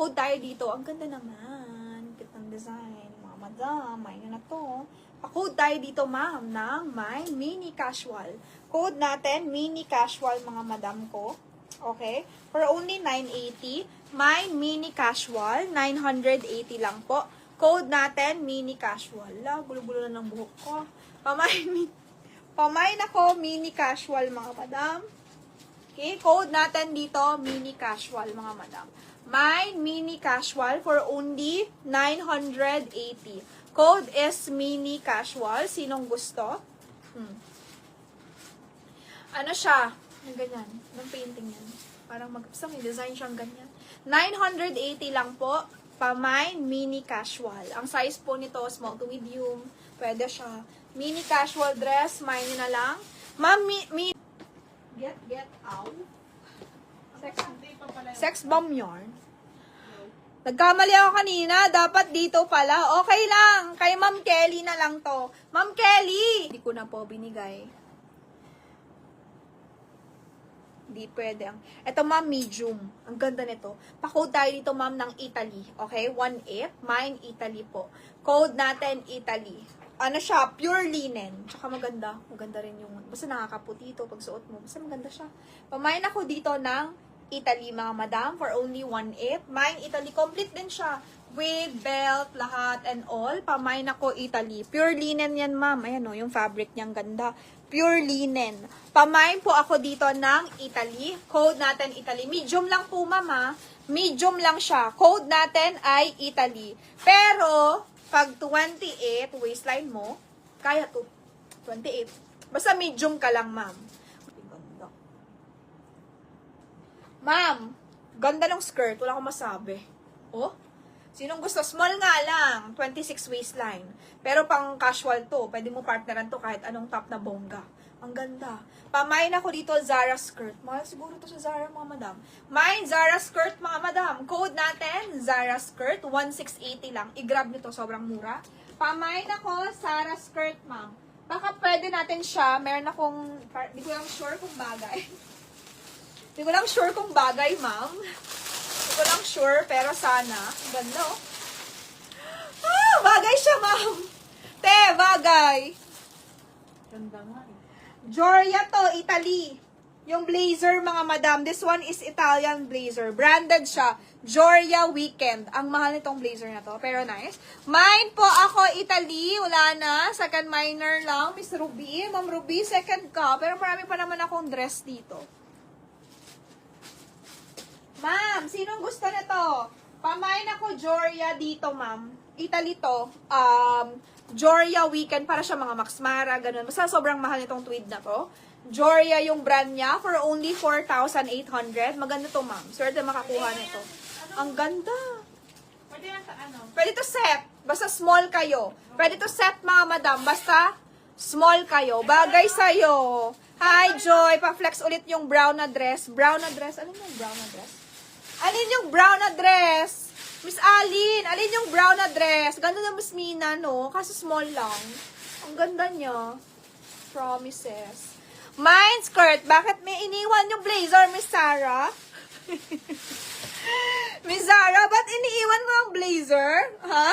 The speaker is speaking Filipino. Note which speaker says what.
Speaker 1: Pa-code tayo dito. Ang ganda naman. Cute ng design. Mga madam, may na to. Pa-code tayo dito, ma'am, ng my mini casual. Code natin, mini casual, mga madam ko. Okay? For only 980. My mini casual, 980 lang po. Code natin, mini casual. La, gulo-gulo na ng buhok ko. Pamain ako, mini casual, mga madam. Okay, code natin dito, mini casual, mga madam. My mini casual for only 980. Code is mini casual. Sinong gusto? Ano siya? Ang ganyan. Anong painting yan? Parang may design siyang ganyan. 980 lang po. Pamay, mini casual. Ang size po nito, small to medium. Pwede siya. Mini casual dress, mine na lang. Ma'am, get out. Sex bomb yarn. Nagkamali ako kanina. Dapat dito pala. Okay lang. Kay Ma'am Kelly na lang to. Ma'am Kelly! Hindi ko na po binigay. Hindi pwede. Ito, ma'am, medium. Ang ganda nito. Pa-code tayo dito, ma'am, ng Italy. Okay? 1.8. Mine, Italy po. Code natin, Italy. Ano siya? Pure linen. Tsaka maganda. Maganda rin yung... Basta nakakaputi ito pag suot mo. Basta maganda siya. Pamain ako dito ng Italy, mga madam, for only 1.8. Mine, Italy. Complete din siya. Wig, belt, lahat, and all. Pamain ako, Italy. Pure linen yan, ma'am. Ayan o, yung fabric niyang ganda. Pure linen. Pamain po ako dito ng Italy. Code natin, Italy. Medium lang po, ma'am, ha. Medium lang siya. Code natin ay Italy. Pero, pag 28, waistline mo, kaya to. 28. Basta medium ka lang, ma'am. Ganda. Ma'am, ganda ng skirt. Wala akong masabi. Oh? Sinong gusto? Small nga lang. 26 waistline. Pero pang casual to. Pwede mo partneran to kahit anong top na bongga. Ang ganda. Pamain ako dito, Zara skirt. Mahal siguro to sa Zara, mga madam. Mine, Zara skirt, mga madam. Code natin, Zara skirt. 1680 lang. I-grab nyo to. Sobrang mura. Pamain ako, Zara skirt, ma'am. Baka pwede natin siya. Meron akong, di ko lang sure kung bagay. Di ko lang sure kung bagay, ma'am. Di ko lang sure, pero sana. Ganda, oh. Ah, bagay siya, ma'am. Te, bagay.
Speaker 2: Ganda nga eh.
Speaker 1: Giorgia to, Italy. Yung blazer, mga madam. This one is Italian blazer. Branded siya. Giorgia Weekend. Ang mahal nitong blazer na to. Pero nice. Mine po ako, Italy. Wala na. Second minor lang. Miss Ruby. Ma'am Ruby, second ka. Pero marami pa naman akong dress dito. Ma'am, sinong gusto nito? Pamain ako, Giorgia dito, ma'am. Italy to. Giorgia Weekend. Para siya mga Max Mara, ganun. Basta sobrang mahal nitong tweed na to. Giorgia yung brand niya for only 4,800. Maganda to, ma'am. Swerte makakuha nito. Ang ganda.
Speaker 2: Pwede yan sa ano?
Speaker 1: Pwede to set. Basta small kayo. Pwede to set, mga madam. Basta small kayo. Bagay sa'yo. Hi, Joy. Pa-flex ulit yung brown na dress. Brown na dress. Alin yung brown na dress? Alin yung brown na dress? Miss Alin, alin yung brown na dress? Ganda na Miss Mina, no? Kaso small lang. Ang ganda niya. Promises. Mine skirt. Bakit may iniwan yung blazer, Miss Sarah? Miss Sarah, ba't iniiwan mo ang blazer? Ha?